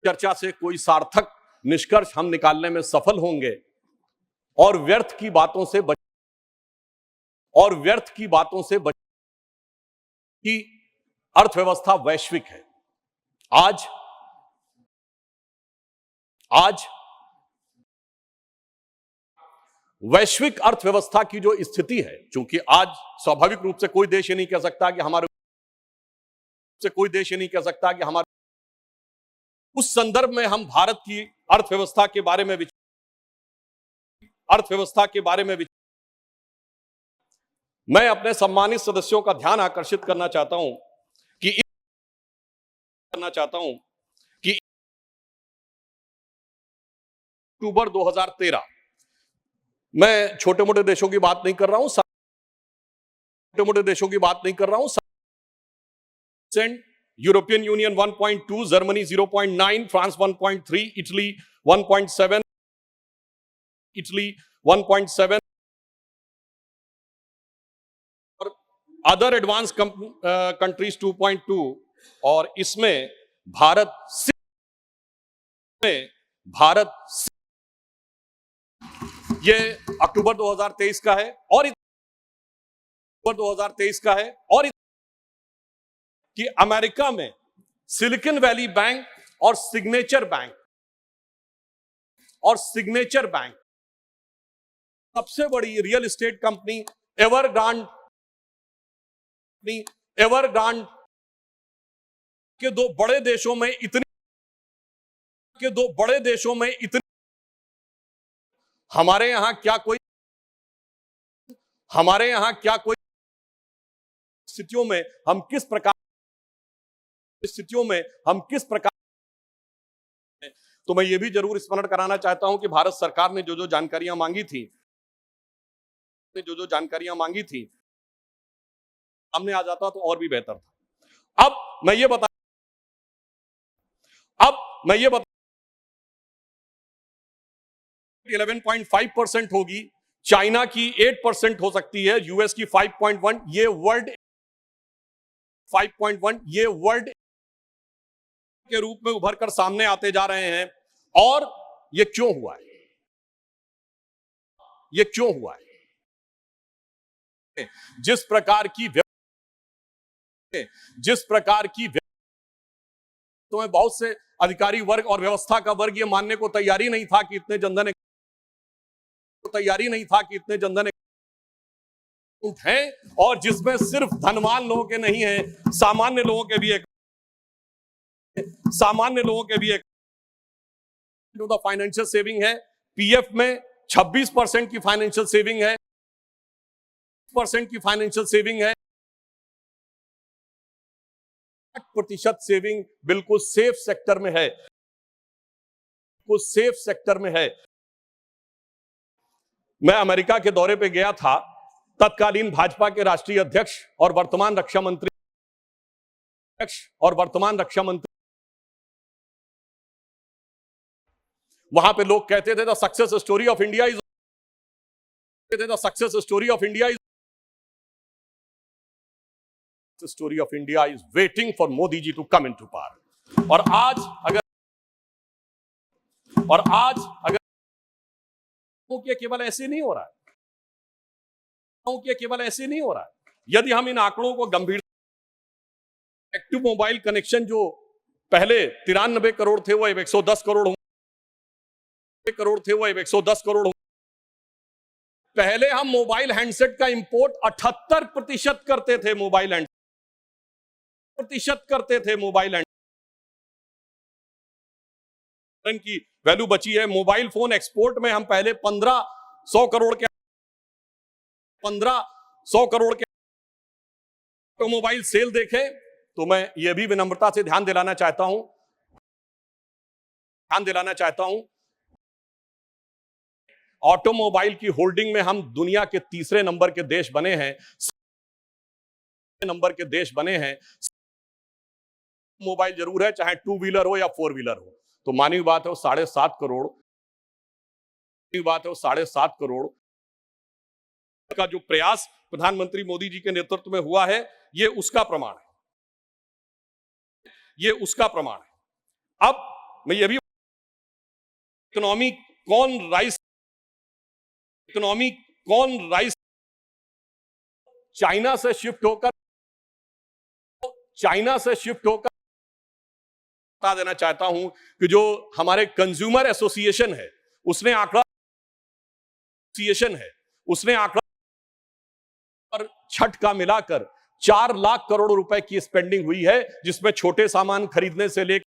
चर्चा से कोई सार्थक निष्कर्ष हम निकालने में सफल होंगे और व्यर्थ की बातों से बच कि अर्थव्यवस्था वैश्विक है। आज वैश्विक अर्थव्यवस्था की जो स्थिति है, क्योंकि आज स्वाभाविक रूप से कोई देश ये नहीं कह सकता कि उस संदर्भ में हम भारत की अर्थव्यवस्था के बारे में मैं अपने सम्मानित सदस्यों का ध्यान आकर्षित करना चाहता हूं कि अक्टूबर 2013, मैं छोटे मोटे देशों की बात नहीं कर रहा हूं, European union 1.2, Germany 0.9, France 1.3, Italy 1.7, और अदर एडवांस कंट्रीज 2.2, और इसमें भारत ये अक्टूबर 2023 का है, और कि अमेरिका में सिलिकॉन वैली बैंक और सिग्नेचर बैंक सबसे बड़ी रियल एस्टेट कंपनी एवरग्रांड के दो बड़े देशों में इतनी हमारे यहां क्या कोई स्थितियों में हम किस प्रकार तो मैं ये भी जरूर स्मरण कराना चाहता हूं कि भारत सरकार ने जो जानकारियां मांगी थी हमने आ जाता तो और भी बेहतर था। अब मैं ये बता 11.5% होगी, चाइना की 8% हो सकती है, यूएस की 5.1, ये वर्ल्ड 5.1 ये वर्ल्ड के रूप में उभर कर सामने आते जा रहे हैं। और ये क्यों हुआ है? जिस प्रकार की तो में बहुत से अधिकारी वर्ग और व्यवस्था का वर्ग ये मानने को तैयारी नहीं था कि इतने जनधन हैं, और जिसमें सिर्फ धनवान लोगों के नहीं है, सामान्य लोगों के भी एक फाइनेंशियल सेविंग है। पीएफ में 26% की फाइनेंशियल सेविंग है, 8% सेविंग बिल्कुल सेफ सेक्टर में है। मैं अमेरिका के दौरे पे गया था, तत्कालीन भाजपा के राष्ट्रीय अध्यक्ष और वर्तमान रक्षा मंत्री वहां पे लोग कहते थे the success story of India is waiting for Modi ji to come into power. और आज अगर केवल ऐसे नहीं हो रहा है, यदि हम इन आंकड़ों को गंभीर, एक्टिव मोबाइल कनेक्शन जो पहले 93 करोड़ थे वो अब 110 करोड़ हो। पहले हम मोबाइल हैंडसेट का इंपोर्ट 78% करते थे, मोबाइल हैंडसेट की वैल्यू बची है। मोबाइल फोन एक्सपोर्ट में हम पहले 1500 करोड़ के ऑटोमोबाइल सेल देखें, तो मैं यह भी विनम्रता से ध्यान दिलाना चाहता हूं ऑटोमोबाइल की होल्डिंग में हम दुनिया के तीसरे नंबर के देश बने हैं। मोबाइल जरूर है, चाहे 2 व्हीलर हो या 4 व्हीलर हो। तो मानी बात है वो 7.5 करोड़ का जो प्रयास प्रधानमंत्री मोदी जी के नेतृत्व में हुआ है, ये उसका प्रमाण है। अब मैं ये भी इकोनॉमी कौन राइस चाइना से शिफ्ट होकर बता देना चाहता हूं कि जो हमारे कंज्यूमर एसोसिएशन है उसने आंकड़ा और छठ का मिलाकर 4 लाख करोड़ रुपए की स्पेंडिंग हुई है, जिसमें छोटे सामान खरीदने से लेकर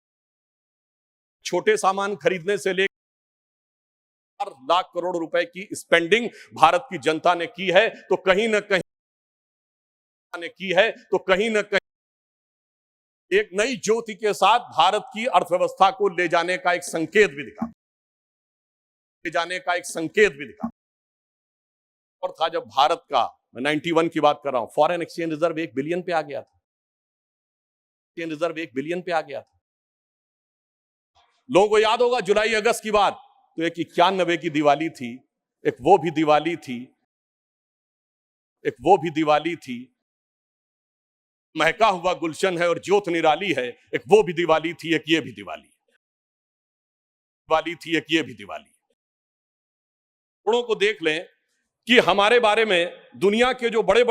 4 लाख करोड़ रुपए की स्पेंडिंग भारत की जनता ने की है। तो कहीं ना कहीं एक नई ज्योति के साथ भारत की अर्थव्यवस्था को ले जाने का एक संकेत भी दिखा और था जब भारत का, मैं 91 की बात कर रहा हूं, फॉरेन एक्सचेंज रिजर्व 1 बिलियन पे आ गया था। लोगों को याद होगा जुलाई अगस्त की बात, तो एक 91 की दिवाली थी, एक वो भी दिवाली थी महका हुआ गुलशन है और ज्योत निराली है, एक वो भी दिवाली थी, एक ये भी दिवाली थोड़ों को देख लें कि हमारे बारे में दुनिया के जो बड़े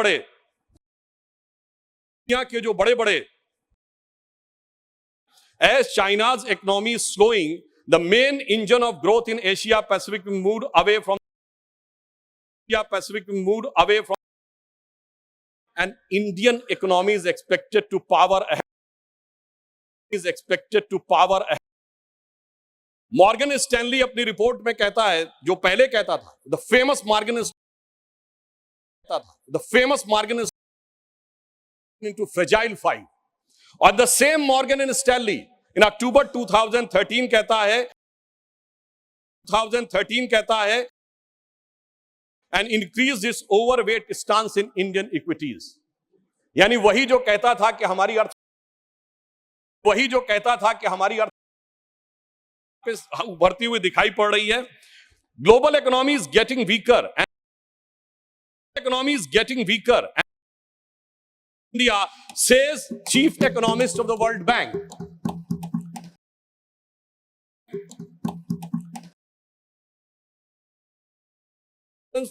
बड़े as China's economy is slowing, the main engine of growth in Asia Pacific moved away from and Indian economy is expected to power ahead. Morgan Stanley अपनी रिपोर्ट में कहता है, जो पहले कहता था, the famous Morgan into fragile 5, और the same Morgan and Stanley in October 2013 कहता है and increase this overweight stance in Indian equities. यानी वही जो कहता था कि हमारी अर्थ उभरती हुई दिखाई पड़ रही है। Global economy is getting weaker and India, says chief economist of the World Bank.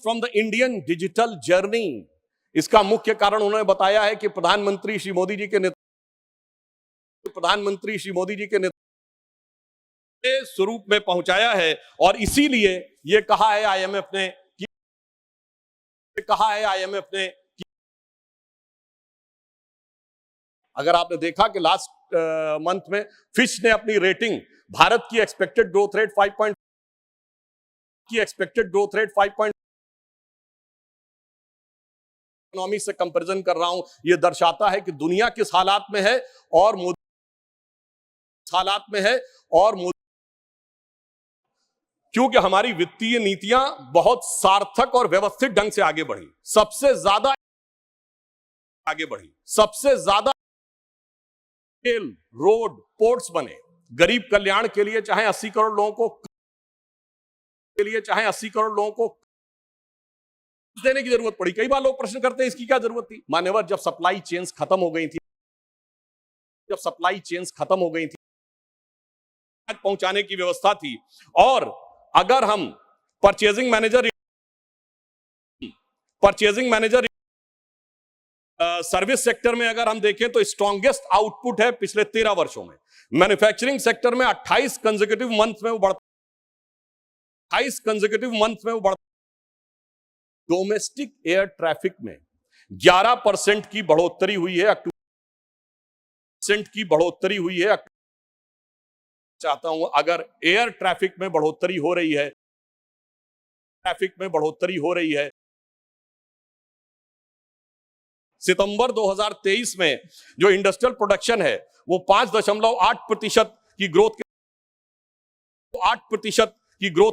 From the Indian digital journey, इसका मुख्य कारण उन्होंने बताया है कि प्रधानमंत्री श्री मोदी जी के नेतृत्व स्वरूप में पहुंचाया है, और इसीलिए ये कहा है आईएमएफ ने अगर आपने देखा कि लास्ट मंथ में फिच ने अपनी रेटिंग भारत की एक्सपेक्टेड ग्रोथ रेट 5 इकोनॉमी से कंपैरिजन कर रहा हूं, यह दर्शाता है कि दुनिया किस हालात में है और मोदी क्योंकि हमारी वित्तीय नीतियां बहुत सार्थक और व्यवस्थित ढंग से आगे बढ़ी, सबसे ज्यादा रोड पोर्ट्स बने, गरीब कल्याण के लिए चाहे 80 करोड़ लोगों को देने की जरूरत पड़ी। कई बार लोग प्रश्न करते हैं इसकी क्या जरूरत थी। मान्यवर, जब सप्लाई चेन्स खत्म हो गई थी पहुंचाने की व्यवस्था थी, और अगर हम परचेजिंग मैनेजर सर्विस सेक्टर में अगर हम देखें तो स्ट्रॉन्गेस्ट आउटपुट है पिछले 13 वर्षों में। मैन्युफैक्चरिंग सेक्टर में 28 कंसेक्यूटिव मंथ में वो बढ़ता। डोमेस्टिक एयर ट्रैफिक में 11% की बढ़ोतरी हुई है। चाहता हूं अगर एयर ट्रैफिक में बढ़ोतरी हो रही है, सितंबर 2023 में जो इंडस्ट्रियल प्रोडक्शन है वो 5.8% की ग्रोथ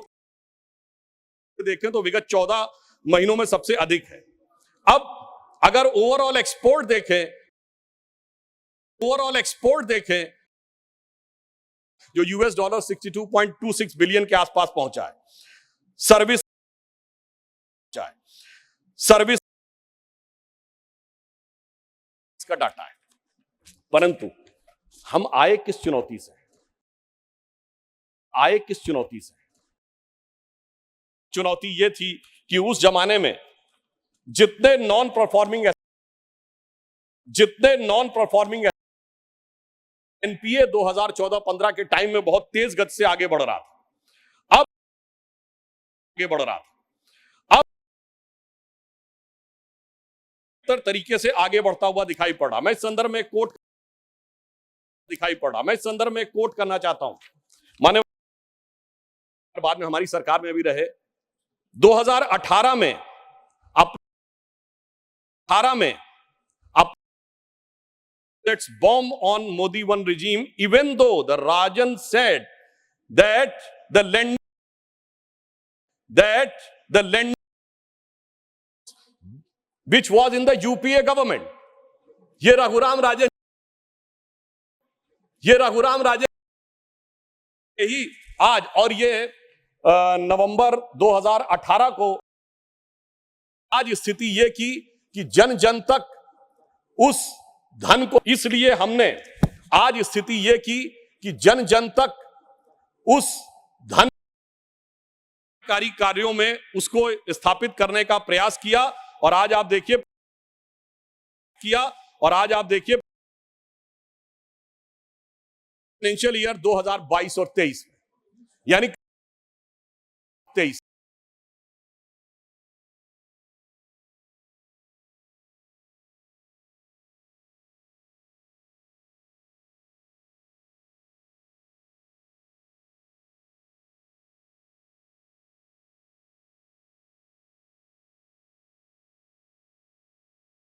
देखें तो विगत 14 महीनों में सबसे अधिक है। अब अगर ओवरऑल एक्सपोर्ट देखें जो $62.26 बिलियन के आसपास पहुंचा है। सर्विस का डाटा है, परंतु हम आए किस चुनौती से? आए किस चुनौती से? चुनौती यह थी कि उस जमाने में जितने नॉन परफॉर्मिंग एनपीए 2014-15 के टाइम में बहुत तेज गति से आगे बढ़ रहा था। अब तरीके से आगे बढ़ता हुआ दिखाई पड़ा। मैं इस संदर्भ में कोट करना चाहता हूं। माने बाद में हमारी सरकार में भी रहे, 2018 में let's bomb on Modi one regime, even though the Rajan said that the lend which was in the UPA government, ये रघुराम राजन ही आज, और ये नवंबर 2018 को आज स्थिति ये की कि जन जन तक उस धन को, इसलिए हमने आज स्थिति ये की कि जन जन तक उस धन कार्यों में उसको स्थापित करने का प्रयास किया। और आज आप देखिए फाइनेंशियल ईयर 2022 और 23 में, यानी